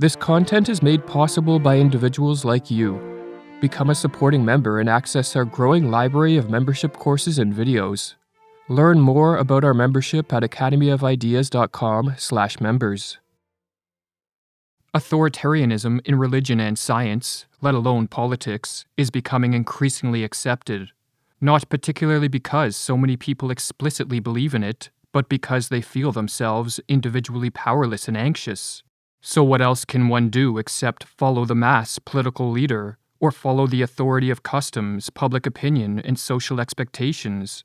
This content is made possible by individuals like you. Become a supporting member and access our growing library of membership courses and videos. Learn more about our membership at academyofideas.com/members. Authoritarianism in religion and science, let alone politics, is becoming increasingly accepted, not particularly because so many people explicitly believe in it, but because they feel themselves individually powerless and anxious. So what else can one do except follow the mass political leader, or follow the authority of customs, public opinion, and social expectations?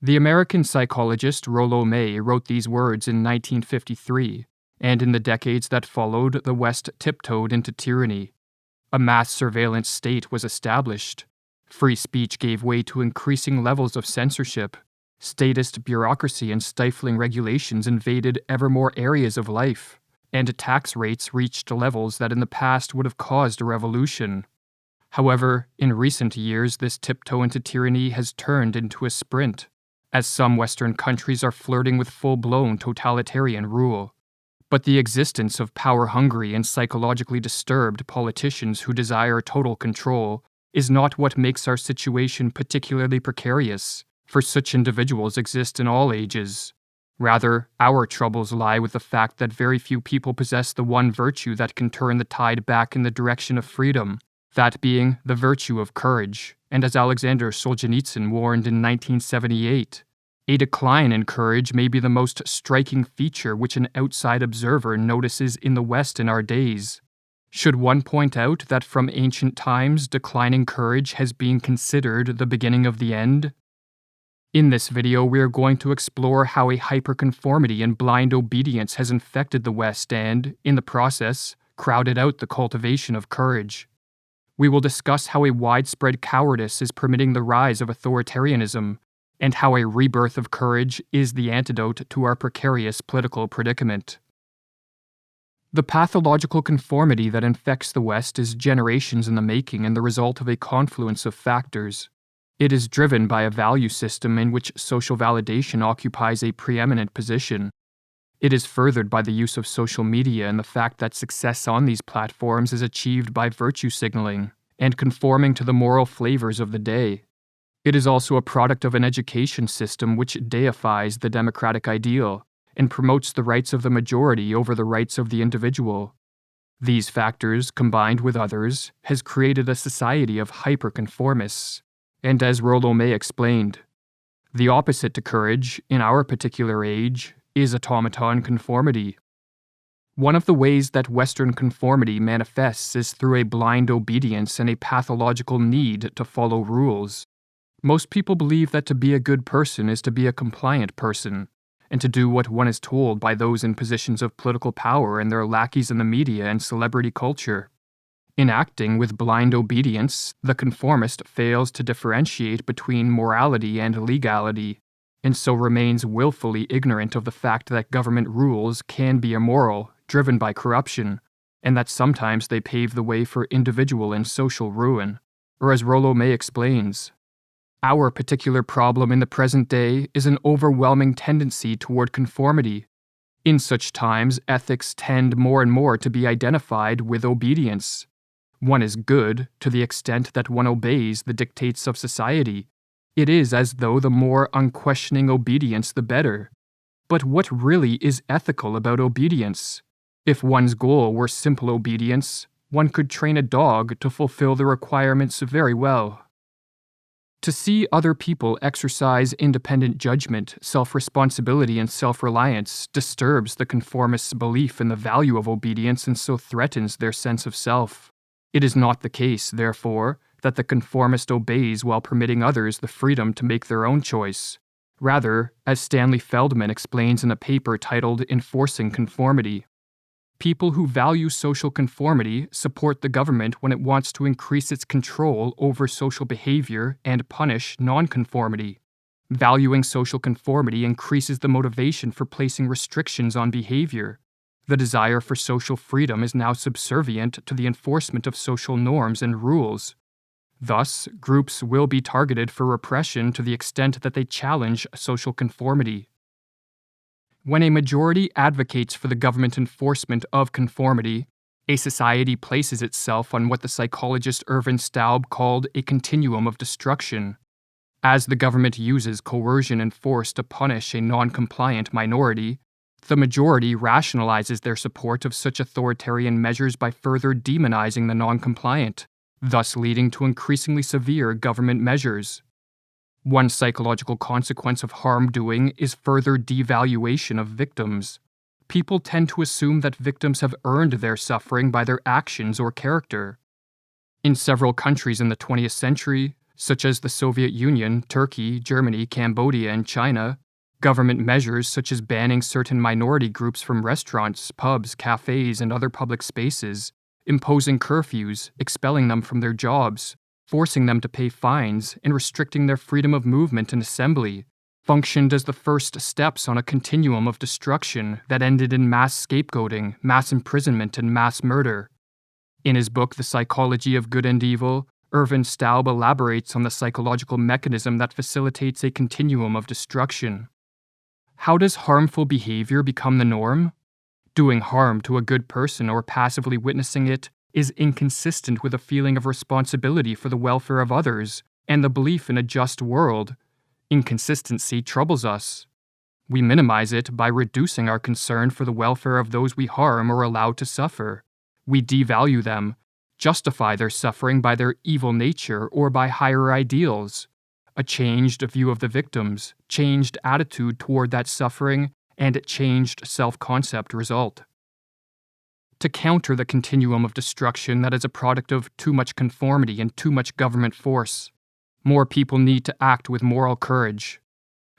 The American psychologist Rollo May wrote these words in 1953, and in the decades that followed, the West tiptoed into tyranny. A mass surveillance state was established. Free speech gave way to increasing levels of censorship. Statist bureaucracy and stifling regulations invaded ever more areas of life, and tax rates reached levels that in the past would have caused a revolution. However, in recent years, this tiptoe into tyranny has turned into a sprint, as some Western countries are flirting with full-blown totalitarian rule. But the existence of power-hungry and psychologically disturbed politicians who desire total control is not what makes our situation particularly precarious, for such individuals exist in all ages. Rather, our troubles lie with the fact that very few people possess the one virtue that can turn the tide back in the direction of freedom, that being the virtue of courage, and as Alexander Solzhenitsyn warned in 1978, a decline in courage may be the most striking feature which an outside observer notices in the West in our days. Should one point out that from ancient times declining courage has been considered the beginning of the end? In this video, we are going to explore how a hyperconformity and blind obedience has infected the West and, in the process, crowded out the cultivation of courage. We will discuss how a widespread cowardice is permitting the rise of authoritarianism, and how a rebirth of courage is the antidote to our precarious political predicament. The pathological conformity that infects the West is generations in the making and the result of a confluence of factors. It is driven by a value system in which social validation occupies a preeminent position. It is furthered by the use of social media and the fact that success on these platforms is achieved by virtue signaling and conforming to the moral flavors of the day. It is also a product of an education system which deifies the democratic ideal and promotes the rights of the majority over the rights of the individual. These factors, combined with others, has created a society of hyperconformists. And as Rollo May explained, the opposite to courage, in our particular age, is automaton conformity. One of the ways that Western conformity manifests is through a blind obedience and a pathological need to follow rules. Most people believe that to be a good person is to be a compliant person, and to do what one is told by those in positions of political power and their lackeys in the media and celebrity culture. In acting with blind obedience, the conformist fails to differentiate between morality and legality, and so remains willfully ignorant of the fact that government rules can be immoral, driven by corruption, and that sometimes they pave the way for individual and social ruin. Or as Rollo May explains, our particular problem in the present day is an overwhelming tendency toward conformity. In such times, ethics tend more and more to be identified with obedience. One is good to the extent that one obeys the dictates of society. It is as though the more unquestioning obedience, the better. But what really is ethical about obedience? If one's goal were simple obedience, one could train a dog to fulfill the requirements very well. To see other people exercise independent judgment, self-responsibility, and self-reliance disturbs the conformists' belief in the value of obedience and so threatens their sense of self. It is not the case, therefore, that the conformist obeys while permitting others the freedom to make their own choice. Rather, as Stanley Feldman explains in a paper titled Enforcing Conformity, people who value social conformity support the government when it wants to increase its control over social behavior and punish nonconformity. Valuing social conformity increases the motivation for placing restrictions on behavior. The desire for social freedom is now subservient to the enforcement of social norms and rules. Thus, groups will be targeted for repression to the extent that they challenge social conformity. When a majority advocates for the government enforcement of conformity, a society places itself on what the psychologist Irvin Staub called a continuum of destruction. As the government uses coercion and force to punish a non-compliant minority, the majority rationalizes their support of such authoritarian measures by further demonizing the non-compliant, thus leading to increasingly severe government measures. One psychological consequence of harm doing is further devaluation of victims. People tend to assume that victims have earned their suffering by their actions or character. In several countries in the 20th century, such as the Soviet Union, Turkey, Germany, Cambodia, and China, government measures such as banning certain minority groups from restaurants, pubs, cafes, and other public spaces, imposing curfews, expelling them from their jobs, forcing them to pay fines, and restricting their freedom of movement and assembly, functioned as the first steps on a continuum of destruction that ended in mass scapegoating, mass imprisonment, and mass murder. In his book, The Psychology of Good and Evil, Irvin Staub elaborates on the psychological mechanism that facilitates a continuum of destruction. How does harmful behavior become the norm? Doing harm to a good person or passively witnessing it is inconsistent with a feeling of responsibility for the welfare of others and the belief in a just world. Inconsistency troubles us. We minimize it by reducing our concern for the welfare of those we harm or allow to suffer. We devalue them, justify their suffering by their evil nature or by higher ideals. A changed view of the victims, changed attitude toward that suffering, and changed self-concept result. To counter the continuum of destruction that is a product of too much conformity and too much government force, more people need to act with moral courage.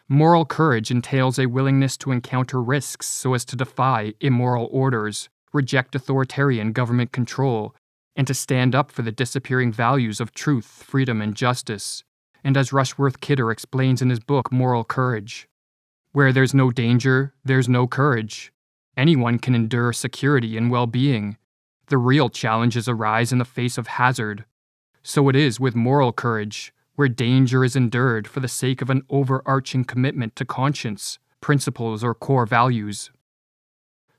Moral courage entails a willingness to encounter risks so as to defy immoral orders, reject authoritarian government control, and to stand up for the disappearing values of truth, freedom, and justice. And as Rushworth Kidder explains in his book Moral Courage, where there's no danger, there's no courage. Anyone can endure security and well-being. The real challenges arise in the face of hazard. So it is with moral courage, where danger is endured for the sake of an overarching commitment to conscience, principles, or core values.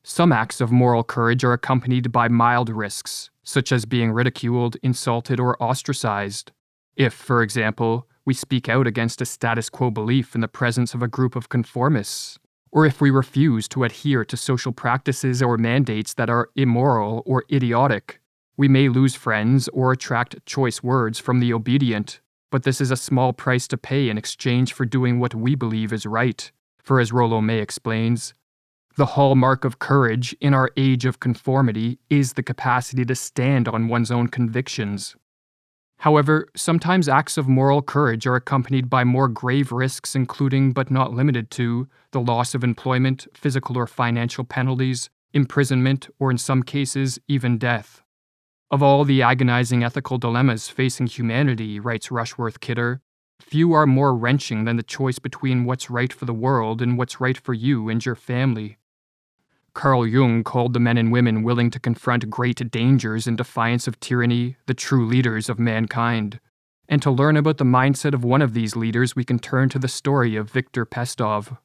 Some acts of moral courage are accompanied by mild risks, such as being ridiculed, insulted, or ostracized. If, for example, we speak out against a status quo belief in the presence of a group of conformists, or if we refuse to adhere to social practices or mandates that are immoral or idiotic, we may lose friends or attract choice words from the obedient, but this is a small price to pay in exchange for doing what we believe is right, for as Rollo May explains, the hallmark of courage in our age of conformity is the capacity to stand on one's own convictions. However, sometimes acts of moral courage are accompanied by more grave risks, including but not limited to the loss of employment, physical or financial penalties, imprisonment, or in some cases, even death. Of all the agonizing ethical dilemmas facing humanity, writes Rushworth Kidder, few are more wrenching than the choice between what's right for the world and what's right for you and your family. Carl Jung called the men and women willing to confront great dangers in defiance of tyranny the true leaders of mankind. And to learn about the mindset of one of these leaders, we can turn to the story of Viktor Pestov.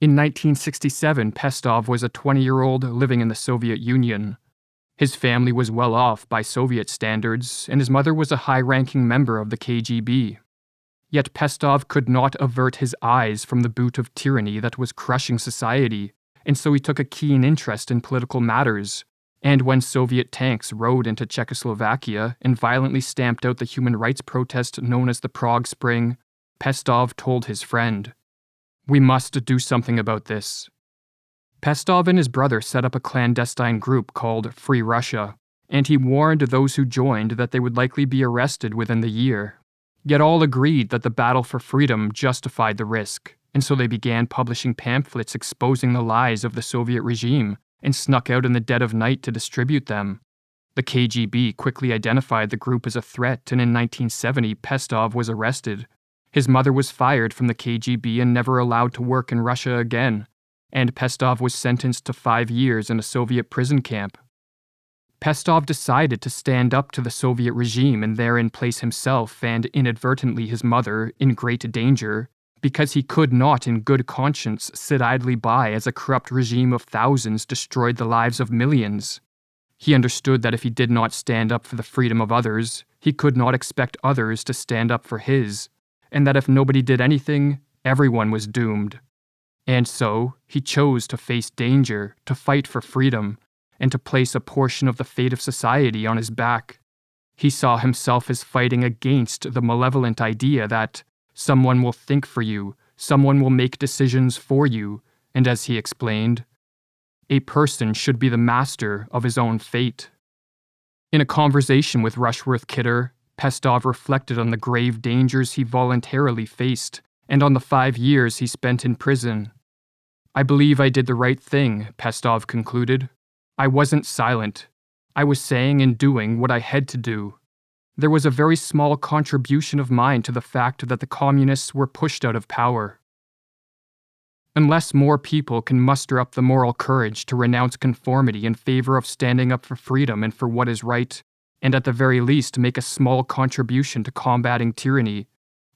In 1967, Pestov was a 20-year-old living in the Soviet Union. His family was well off by Soviet standards, and his mother was a high-ranking member of the KGB. Yet Pestov could not avert his eyes from the boot of tyranny that was crushing society, and so he took a keen interest in political matters. And when Soviet tanks rode into Czechoslovakia and violently stamped out the human rights protest known as the Prague Spring, Pestov told his friend, "We must do something about this." Pestov and his brother set up a clandestine group called Free Russia, and he warned those who joined that they would likely be arrested within the year. Yet all agreed that the battle for freedom justified the risk, and so they began publishing pamphlets exposing the lies of the Soviet regime and snuck out in the dead of night to distribute them. The KGB quickly identified the group as a threat, and in 1970, Pestov was arrested. His mother was fired from the KGB and never allowed to work in Russia again, and Pestov was sentenced to 5 years in a Soviet prison camp. Pestov decided to stand up to the Soviet regime and therein place himself and inadvertently his mother in great danger because he could not in good conscience sit idly by as a corrupt regime of thousands destroyed the lives of millions. He understood that if he did not stand up for the freedom of others, he could not expect others to stand up for his, and that if nobody did anything, everyone was doomed. And so, he chose to face danger, to fight for freedom, and to place a portion of the fate of society on his back. He saw himself as fighting against the malevolent idea that someone will think for you, someone will make decisions for you, and as he explained, a person should be the master of his own fate. In a conversation with Rushworth Kidder, Pestov reflected on the grave dangers he voluntarily faced and on the 5 years he spent in prison. "I believe I did the right thing," Pestov concluded. "I wasn't silent. I was saying and doing what I had to do. There was a very small contribution of mine to the fact that the communists were pushed out of power." Unless more people can muster up the moral courage to renounce conformity in favor of standing up for freedom and for what is right, and at the very least make a small contribution to combating tyranny,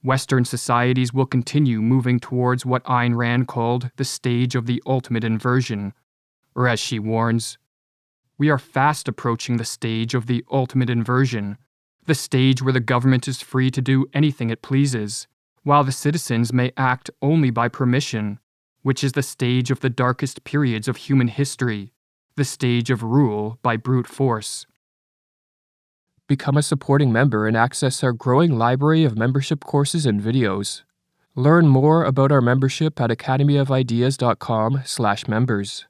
Western societies will continue moving towards what Ayn Rand called the stage of the ultimate inversion, or as she warns, "We are fast approaching the stage of the ultimate inversion, the stage where the government is free to do anything it pleases, while the citizens may act only by permission, which is the stage of the darkest periods of human history, the stage of rule by brute force." Become a supporting member and access our growing library of membership courses and videos. Learn more about our membership at academyofideas.com/members.